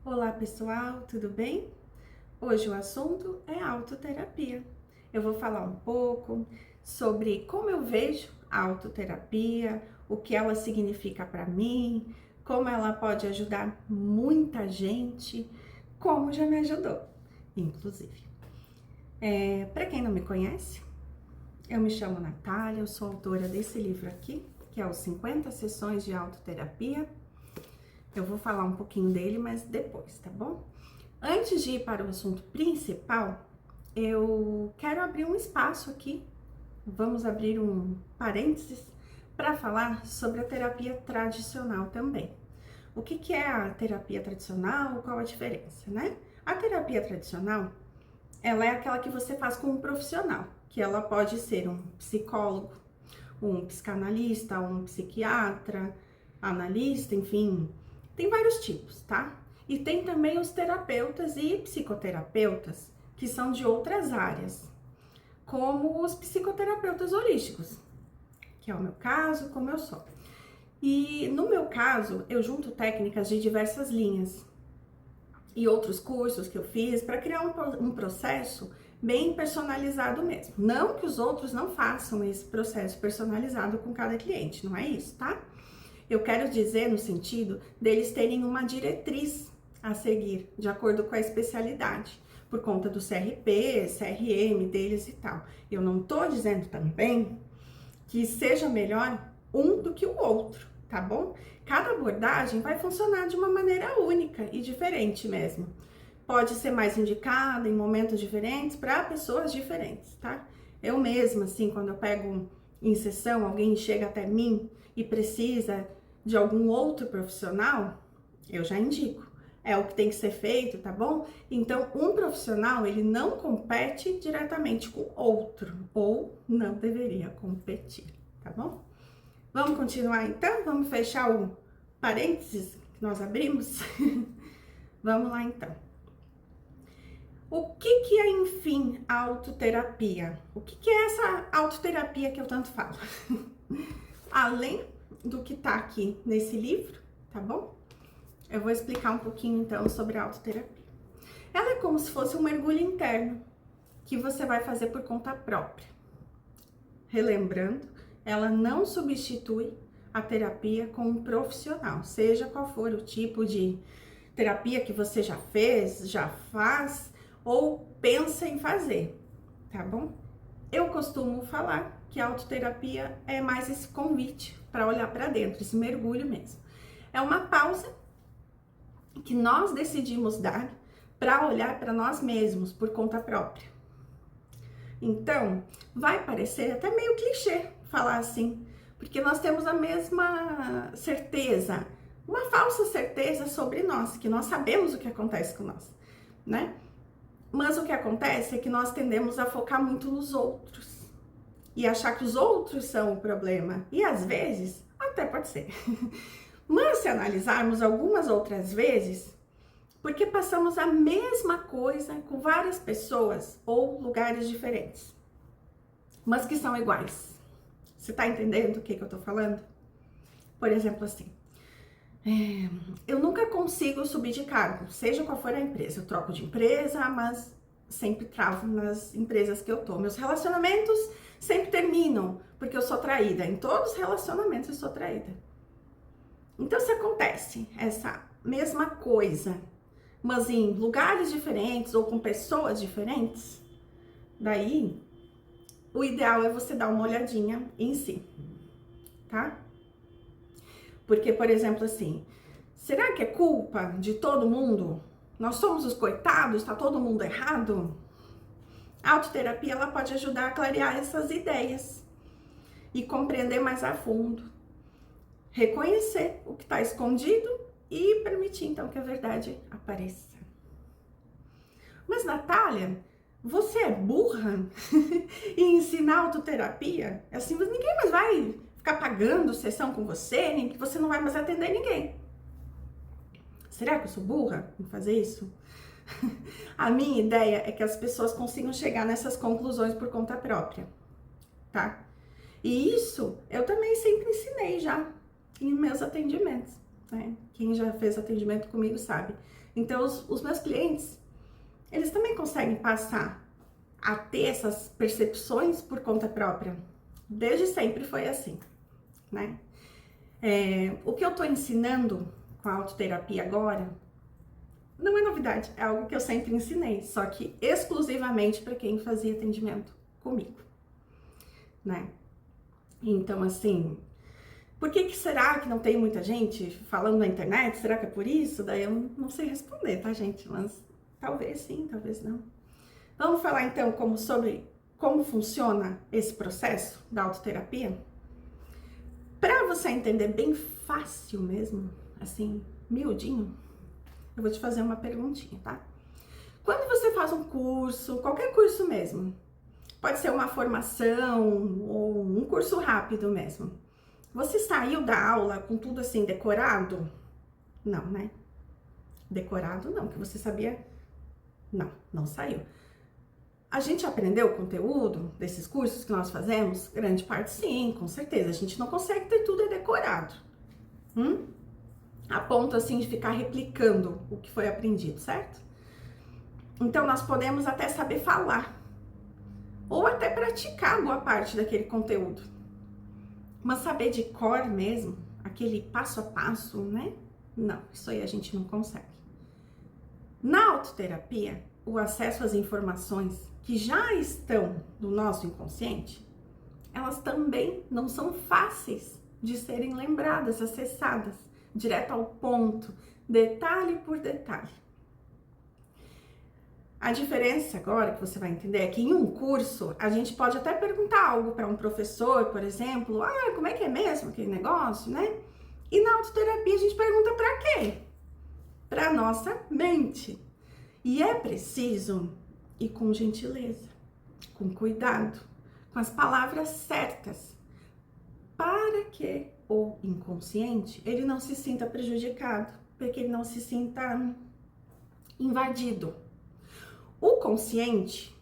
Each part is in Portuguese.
Olá pessoal, tudo bem? Hoje o assunto é autoterapia. Eu vou falar um pouco sobre como eu vejo a autoterapia, o que ela significa para mim, como ela pode ajudar muita gente, como já me ajudou, inclusive. Para quem não me conhece, eu me chamo Natália, eu sou autora desse livro aqui, que é os 50 Sessões de Autoterapia. Eu vou falar um pouquinho dele, mas depois, tá bom? Antes de ir para o assunto principal, eu quero abrir um espaço aqui, vamos abrir um parênteses para falar sobre a terapia tradicional também. O que é a terapia tradicional? Qual a diferença, né? A terapia tradicional, ela é aquela que você faz com um profissional, que ela pode ser um psicólogo, um psicanalista, um psiquiatra, analista, enfim, tem vários tipos, tá? E tem também os terapeutas e psicoterapeutas, que são de outras áreas, como os psicoterapeutas holísticos, que é o meu caso, como eu sou. E no meu caso, eu junto técnicas de diversas linhas e outros cursos que eu fiz para criar um processo bem personalizado mesmo. Não que os outros não façam esse processo personalizado com cada cliente, não é isso, tá? Eu quero dizer no sentido deles terem uma diretriz a seguir, de acordo com a especialidade, por conta do CRP, CRM deles e tal. Eu não tô dizendo também que seja melhor um do que o outro, tá bom? Cada abordagem vai funcionar de uma maneira única e diferente mesmo. Pode ser mais indicada em momentos diferentes para pessoas diferentes, tá? Eu mesma, assim, quando eu pego em sessão, alguém chega até mim e precisa de algum outro profissional, eu já indico. É o que tem que ser feito, tá bom? Então, um profissional, ele não compete diretamente com outro, ou não deveria competir, tá bom? Vamos continuar então? Vamos fechar o parênteses que nós abrimos? Vamos lá então. O que é, enfim, a autoterapia? O que é essa autoterapia que eu tanto falo? Além do que tá aqui nesse livro, tá bom? Eu vou explicar um pouquinho então sobre a autoterapia. Ela é como se fosse um mergulho interno que você vai fazer por conta própria. Relembrando, ela não substitui a terapia com um profissional, seja qual for o tipo de terapia que você já fez, já faz ou pensa em fazer, tá bom? Eu costumo falar que a autoterapia é mais esse convite para olhar para dentro, esse mergulho mesmo. É uma pausa que nós decidimos dar para olhar para nós mesmos por conta própria. Então, vai parecer até meio clichê falar assim, porque nós temos a mesma certeza, uma falsa certeza sobre nós, que nós sabemos o que acontece com nós, né? Mas o que acontece é que nós tendemos a focar muito nos outros e achar que os outros são o problema. E às vezes, até pode ser. Mas se analisarmos algumas outras vezes, porque passamos a mesma coisa com várias pessoas ou lugares diferentes, mas que são iguais. Você tá entendendo o que eu tô falando? Por exemplo, assim, eu nunca consigo subir de cargo, seja qual for a empresa. Eu troco de empresa, mas sempre travo nas empresas que eu tô. Meus relacionamentos sempre terminam, porque eu sou traída. Em todos os relacionamentos eu sou traída. Então, se acontece essa mesma coisa, mas em lugares diferentes ou com pessoas diferentes, daí o ideal é você dar uma olhadinha em si, tá? Porque, por exemplo, assim, será que é culpa de todo mundo? Nós somos os coitados? Tá todo mundo errado? A autoterapia, ela pode ajudar a clarear essas ideias e compreender mais a fundo. Reconhecer o que está escondido e permitir, então, que a verdade apareça. Mas, Natália, você é burra em ensinar autoterapia? Assim, ninguém mais vai ficar pagando sessão com você, nem que você não vai mais atender ninguém. Será que eu sou burra em fazer isso? A minha ideia é que as pessoas consigam chegar nessas conclusões por conta própria, tá? E isso eu também sempre ensinei já em meus atendimentos. né? Quem já fez atendimento comigo sabe. Então, os meus clientes, eles também conseguem passar a ter essas percepções por conta própria. Desde sempre foi assim, né? O que eu tô ensinando com a autoterapia agora não é novidade, é algo que eu sempre ensinei, só que exclusivamente para quem fazia atendimento comigo, né? Então, assim, por que será que não tem muita gente falando na internet? Será que é por isso? Daí eu não sei responder, tá, gente? Mas talvez sim, talvez não. Vamos falar então sobre como funciona esse processo da autoterapia? Para você entender bem fácil mesmo, assim, miudinho, eu vou te fazer uma perguntinha, tá? Quando você faz um curso, qualquer curso mesmo, pode ser uma formação ou um curso rápido mesmo, você saiu da aula com tudo assim decorado? Não, né? Decorado não, que você sabia? Não saiu. A gente aprendeu o conteúdo desses cursos que nós fazemos? Grande parte sim, com certeza. A gente não consegue ter tudo decorado. A ponto assim de ficar replicando o que foi aprendido, certo? Então nós podemos até saber falar ou até praticar boa parte daquele conteúdo. Mas saber de cor mesmo, aquele passo a passo, né? Não, isso aí a gente não consegue. Na autoterapia, o acesso às informações que já estão no nosso inconsciente, elas também não são fáceis de serem lembradas, acessadas, direto ao ponto, detalhe por detalhe. A diferença agora que você vai entender é que em um curso a gente pode até perguntar algo para um professor, por exemplo, como é que é mesmo aquele negócio, né? E na autoterapia a gente pergunta para quê? Para nossa mente. E é preciso ir com gentileza, com cuidado, com as palavras certas, para que o inconsciente ele não se sinta prejudicado, para que ele não se sinta invadido. O consciente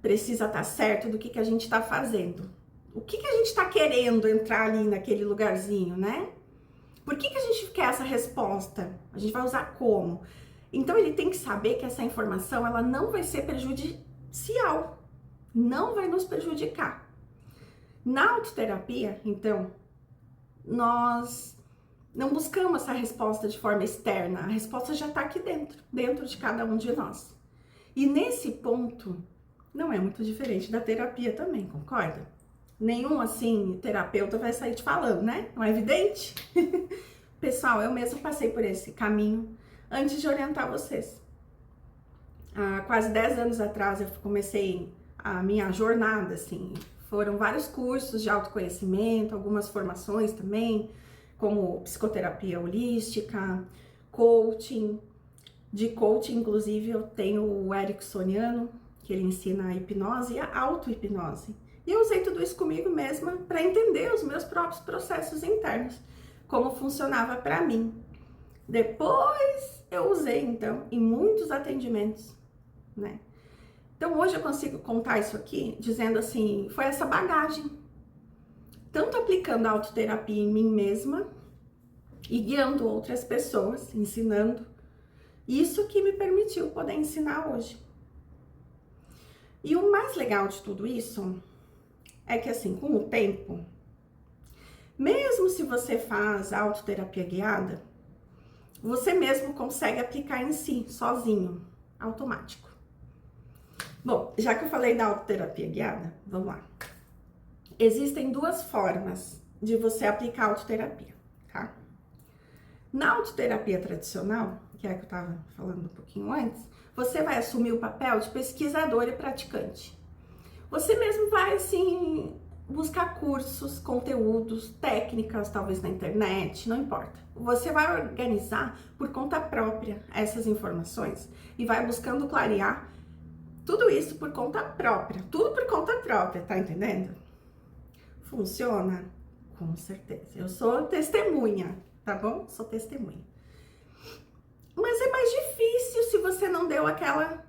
precisa estar certo do que a gente está fazendo. O que a gente está querendo entrar ali naquele lugarzinho, né? Por que a gente quer essa resposta? A gente vai usar como? Então, ele tem que saber que essa informação, ela não vai ser prejudicial. Não vai nos prejudicar. Na autoterapia, então, nós não buscamos essa resposta de forma externa. A resposta já está aqui dentro de cada um de nós. E nesse ponto, não é muito diferente da terapia também, concorda? Nenhum, assim, terapeuta vai sair te falando, né? Não é evidente? Pessoal, eu mesmo passei por esse caminho antes de orientar vocês. Há quase 10 anos atrás eu comecei a minha jornada, assim. Foram vários cursos de autoconhecimento, algumas formações também, como psicoterapia holística, coaching. De coaching, inclusive, eu tenho o Ericksoniano, que ele ensina a hipnose e a auto-hipnose. E eu usei tudo isso comigo mesma para entender os meus próprios processos internos, como funcionava para mim. Depois eu usei, então, em muitos atendimentos, né? Então, hoje eu consigo contar isso aqui dizendo assim, foi essa bagagem. Tanto aplicando a autoterapia em mim mesma e guiando outras pessoas, ensinando. Isso que me permitiu poder ensinar hoje. E o mais legal de tudo isso é que, assim, com o tempo, mesmo se você faz autoterapia guiada, você mesmo consegue aplicar em si, sozinho, automático. Bom, já que eu falei da autoterapia guiada, vamos lá. Existem duas formas de você aplicar autoterapia, tá? Na autoterapia tradicional, que é a que eu estava falando um pouquinho antes, você vai assumir o papel de pesquisador e praticante. Você mesmo vai, assim, buscar cursos, conteúdos, técnicas, talvez na internet, não importa. Você vai organizar por conta própria essas informações e vai buscando clarear tudo isso por conta própria. Tudo por conta própria, tá entendendo? Funciona? Com certeza. Eu sou testemunha, tá bom? Sou testemunha. Mas é mais difícil se você não deu aquela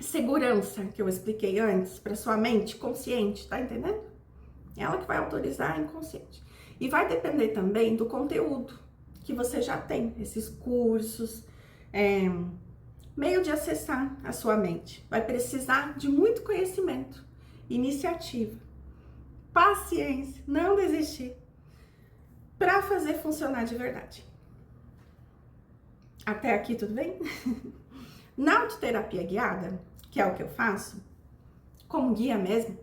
segurança que eu expliquei antes para sua mente consciente, tá entendendo? Ela que vai autorizar a inconsciente. E vai depender também do conteúdo que você já tem, esses cursos, meio de acessar a sua mente. Vai precisar de muito conhecimento, iniciativa, paciência, não desistir, para fazer funcionar de verdade. Até aqui tudo bem? Na autoterapia guiada, que é o que eu faço, como guia mesmo,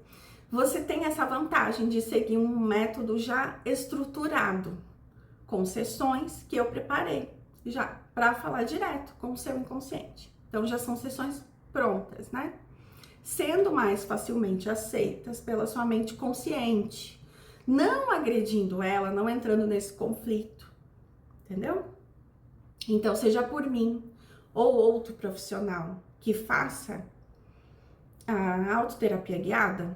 você tem essa vantagem de seguir um método já estruturado, com sessões que eu preparei já para falar direto com o seu inconsciente. Então já são sessões prontas, né? Sendo mais facilmente aceitas pela sua mente consciente, não agredindo ela, não entrando nesse conflito, entendeu? Então, seja por mim ou outro profissional que faça a autoterapia guiada,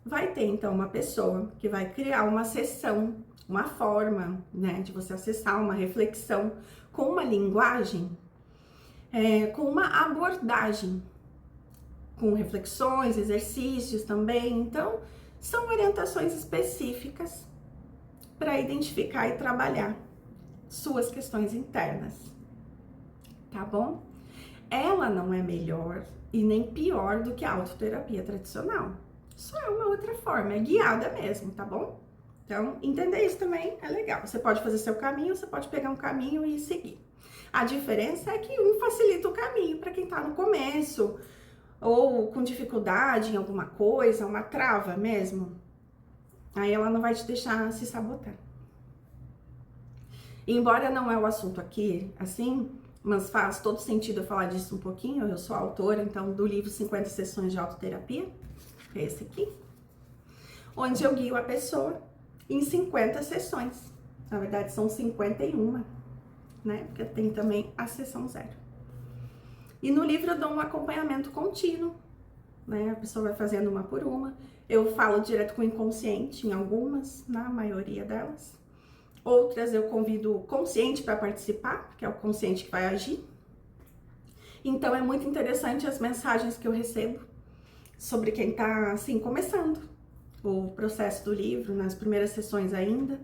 vai ter então uma pessoa que vai criar uma sessão, uma forma, né, de você acessar uma reflexão com uma linguagem, com uma abordagem, com reflexões, exercícios também. Então, são orientações específicas para identificar e trabalhar suas questões internas, tá bom? Ela não é melhor e nem pior do que a autoterapia tradicional. Só é uma outra forma, é guiada mesmo, tá bom? Então, entender isso também é legal. Você pode fazer seu caminho, você pode pegar um caminho e seguir. A diferença é que um facilita o caminho para quem tá no começo, ou com dificuldade em alguma coisa, uma trava mesmo. Aí ela não vai te deixar se sabotar. Embora não é o assunto aqui, assim, mas faz todo sentido eu falar disso um pouquinho. Eu sou autora, então, do livro 50 Sessões de Autoterapia, que é esse aqui, onde eu guio a pessoa em 50 sessões. Na verdade, são 51, né? Porque tem também a sessão 0. E no livro eu dou um acompanhamento contínuo, né? A pessoa vai fazendo uma por uma. Eu falo direto com o inconsciente em algumas, na maioria delas. Outras eu convido o consciente para participar, que é o consciente que vai agir. Então é muito interessante as mensagens que eu recebo sobre quem tá assim começando o processo do livro, nas primeiras sessões ainda.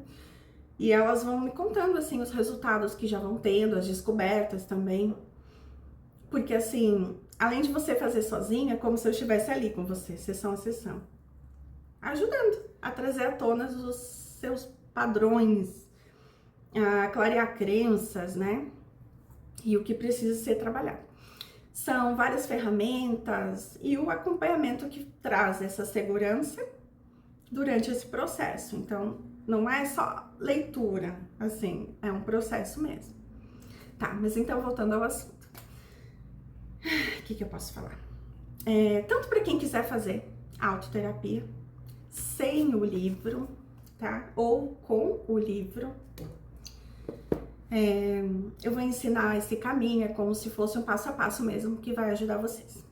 E elas vão me contando assim os resultados que já vão tendo, as descobertas também. Porque assim, além de você fazer sozinha, é como se eu estivesse ali com você, sessão a sessão, ajudando a trazer à tona os seus padrões, a clarear crenças, né? E o que precisa ser trabalhado. São várias ferramentas e o acompanhamento que traz essa segurança durante esse processo. Então, não é só leitura, assim, é um processo mesmo. Tá, mas então, voltando ao assunto. O que eu posso falar? Tanto para quem quiser fazer autoterapia, sem o livro, tá? Ou com o livro, eu vou ensinar esse caminho, é como se fosse um passo a passo mesmo, que vai ajudar vocês,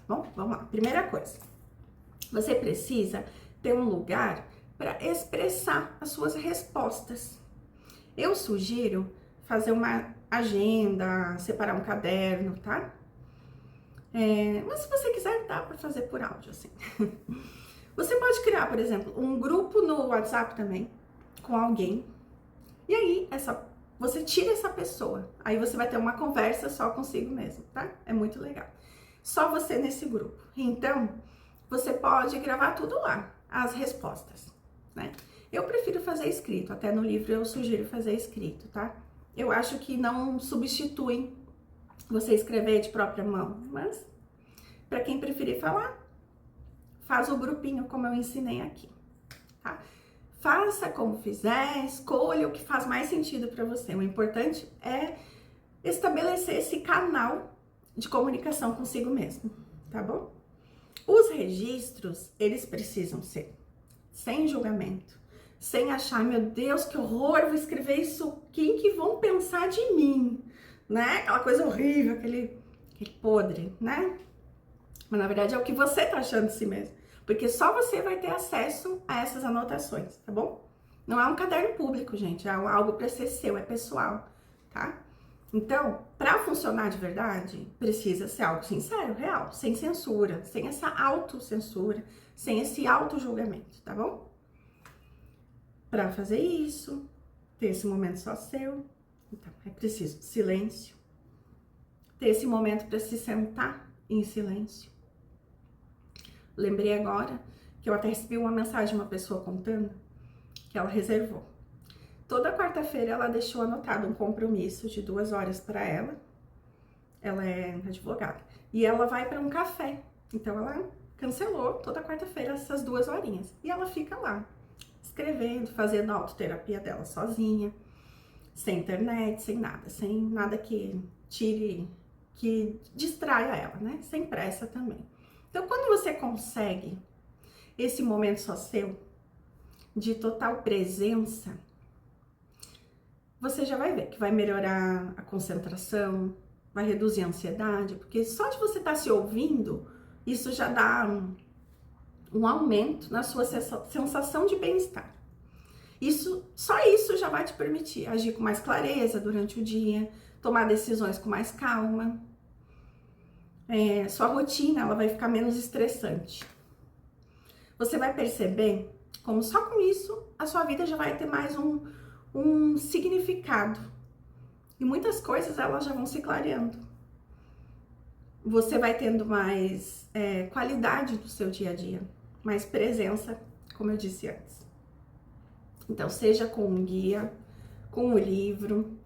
tá bom? Vamos lá. Primeira coisa, você precisa ter um lugar para expressar as suas respostas. Eu sugiro fazer uma agenda, separar um caderno, tá? Mas se você quiser, dá para fazer por áudio, assim. Você pode criar, por exemplo, um grupo no WhatsApp também, com alguém, e aí você tira essa pessoa, aí você vai ter uma conversa só consigo mesmo, tá? É muito legal. Só você nesse grupo. Então, você pode gravar tudo lá, as respostas, né? Eu prefiro fazer escrito, até no livro eu sugiro fazer escrito, tá? Eu acho que não substitui você escrever de própria mão, mas para quem preferir falar, faz o grupinho como eu ensinei aqui, tá? Faça como fizer, escolha o que faz mais sentido para você. O importante é estabelecer esse canal de comunicação consigo mesmo, tá bom? Os registros, eles precisam ser sem julgamento, sem achar, meu Deus, que horror, eu vou escrever isso, quem que vão pensar de mim, né? Aquela coisa horrível, aquele podre, né? Mas na verdade é o que você tá achando de si mesmo. Porque só você vai ter acesso a essas anotações, tá bom? Não é um caderno público, gente, é algo para ser seu, é pessoal, tá? Então, para funcionar de verdade, precisa ser algo sincero, real, sem censura, sem essa autocensura, sem esse auto-julgamento, tá bom? Para fazer isso, ter esse momento só seu, Então, é preciso silêncio, ter esse momento para se sentar em silêncio. Lembrei agora que eu até recebi uma mensagem de uma pessoa contando que ela reservou. Toda quarta-feira ela deixou anotado um compromisso de 2 horas para ela. Ela é advogada. E ela vai para um café. Então ela cancelou toda quarta-feira essas 2 horinhas. E ela fica lá, escrevendo, fazendo a autoterapia dela sozinha, sem internet, sem nada que tire, que distraia ela, né? Sem pressa também. Então, quando você consegue esse momento só seu, de total presença, você já vai ver que vai melhorar a concentração, vai reduzir a ansiedade, porque só de você estar se ouvindo, isso já dá um aumento na sua sensação de bem-estar. Só isso já vai te permitir agir com mais clareza durante o dia, tomar decisões com mais calma. Sua rotina ela vai ficar menos estressante. Você vai perceber como só com isso a sua vida já vai ter mais um significado. E muitas coisas elas já vão se clareando. Você vai tendo mais qualidade no seu dia a dia, mais presença, como eu disse antes. Então, seja com um guia, com um livro,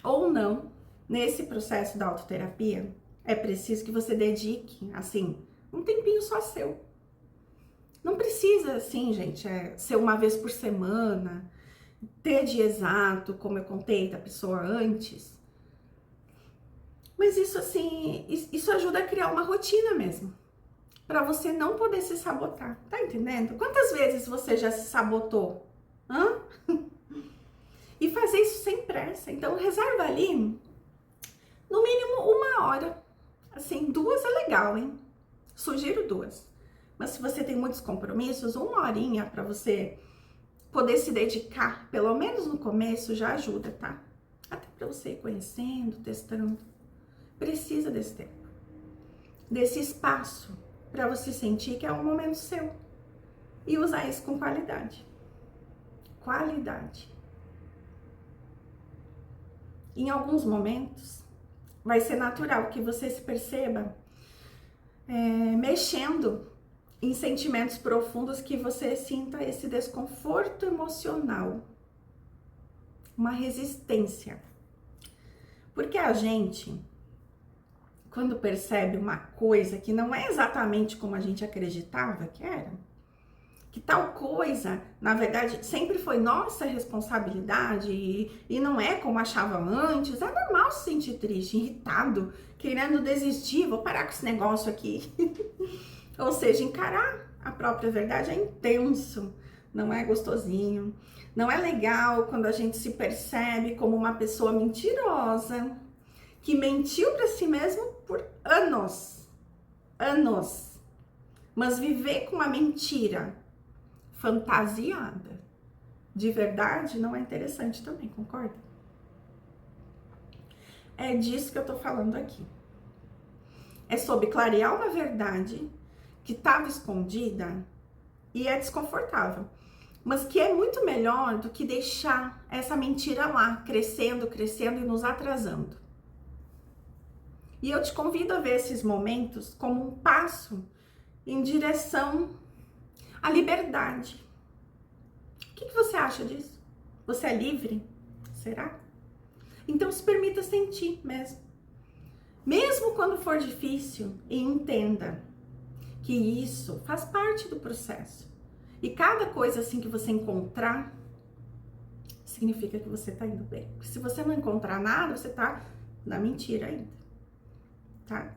ou não, nesse processo da autoterapia, é preciso que você dedique, assim, um tempinho só seu. Não precisa, assim, gente, ser uma vez por semana, ter dia exato, como eu contei da pessoa antes. Mas isso, assim, isso ajuda a criar uma rotina mesmo, para você não poder se sabotar, tá entendendo? Quantas vezes você já se sabotou? Hã? E fazer isso sem pressa. Então, reserva ali, no mínimo 1 hora. Assim, 2 é legal, hein? Sugiro 2. Mas se você tem muitos compromissos, 1 horinha para você poder se dedicar, pelo menos no começo, já ajuda, tá? Até para você ir conhecendo, testando. Precisa desse tempo, desse espaço, para você sentir que é um momento seu. E usar isso com qualidade. Qualidade. Em alguns momentos, vai ser natural que você se perceba mexendo em sentimentos profundos, que você sinta esse desconforto emocional, uma resistência. Porque a gente, quando percebe uma coisa que não é exatamente como a gente acreditava que era, que tal coisa, na verdade, sempre foi nossa responsabilidade e não é como achava antes, é normal se sentir triste, irritado, querendo desistir, vou parar com esse negócio aqui. Ou seja, encarar a própria verdade é intenso, não é gostosinho, não é legal quando a gente se percebe como uma pessoa mentirosa, que mentiu para si mesmo por anos, mas viver com a mentira fantasiada de verdade não é interessante também, concorda? É disso que eu tô falando aqui. É sobre clarear uma verdade que estava escondida e é desconfortável, mas que é muito melhor do que deixar essa mentira lá, crescendo e nos atrasando. E eu te convido a ver esses momentos como um passo em direção à liberdade. O que você acha disso? Você é livre? Será? Então se permita sentir mesmo. Mesmo quando for difícil, e entenda que isso faz parte do processo. E cada coisa assim que você encontrar, significa que você tá indo bem. Porque se você não encontrar nada, você tá na mentira ainda. Tá?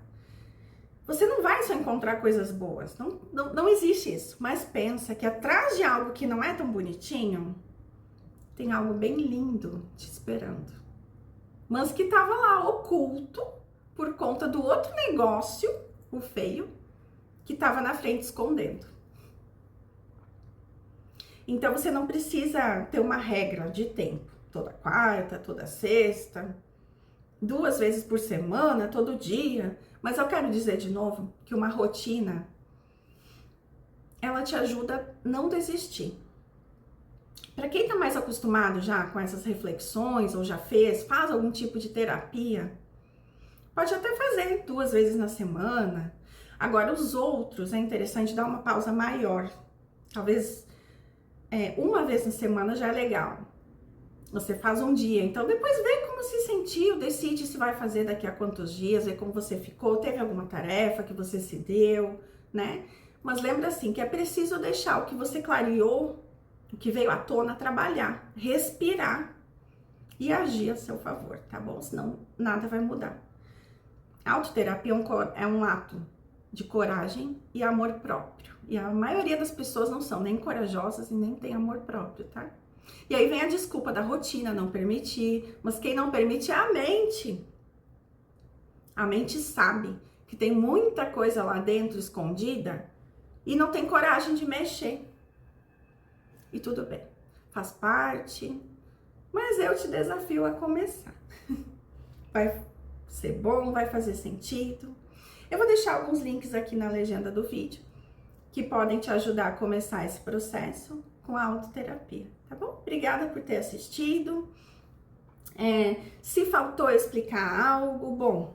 Você não vai só encontrar coisas boas, não existe isso, mas pensa que atrás de algo que não é tão bonitinho, tem algo bem lindo te esperando, mas que tava lá oculto por conta do outro negócio, o feio, que tava na frente escondendo. Então você não precisa ter uma regra de tempo, toda quarta, toda sexta, 2 vezes por semana, todo dia. Mas eu quero dizer de novo que uma rotina, ela te ajuda a não desistir. Para quem tá mais acostumado já com essas reflexões ou já faz algum tipo de terapia, pode até fazer 2 vezes na semana. Agora, os outros é interessante dar uma pausa maior. Talvez 1 vez na semana já é legal. Você faz um dia, então depois vê como se sentiu, decide se vai fazer daqui a quantos dias, vê como você ficou, teve alguma tarefa que você se deu, né? Mas lembra assim, que é preciso deixar o que você clareou, o que veio à tona, trabalhar, respirar e agir a seu favor, tá bom? Senão nada vai mudar. A autoterapia é um ato de coragem e amor próprio. E a maioria das pessoas não são nem corajosas e nem tem amor próprio, tá? E aí vem a desculpa da rotina, não permitir. Mas quem não permite é a mente. A mente sabe que tem muita coisa lá dentro escondida e não tem coragem de mexer. E tudo bem, faz parte, mas eu te desafio a começar. Vai ser bom, vai fazer sentido. Eu vou deixar alguns links aqui na legenda do vídeo que podem te ajudar a começar esse processo com a autoterapia, tá bom? Obrigada por ter assistido. Se faltou explicar algo, bom,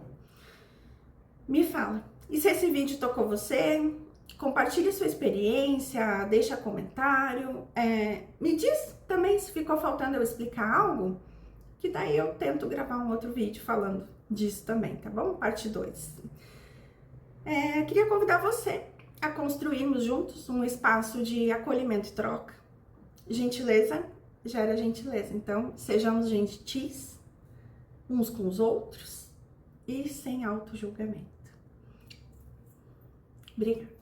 me fala. E se esse vídeo tocou você, compartilhe sua experiência, deixa comentário. Me diz também se ficou faltando eu explicar algo, que daí eu tento gravar um outro vídeo falando disso também, tá bom? Parte 2. Queria convidar você a construirmos juntos um espaço de acolhimento e troca. Gentileza gera gentileza, então sejamos gentis uns com os outros e sem auto-julgamento. Obrigada.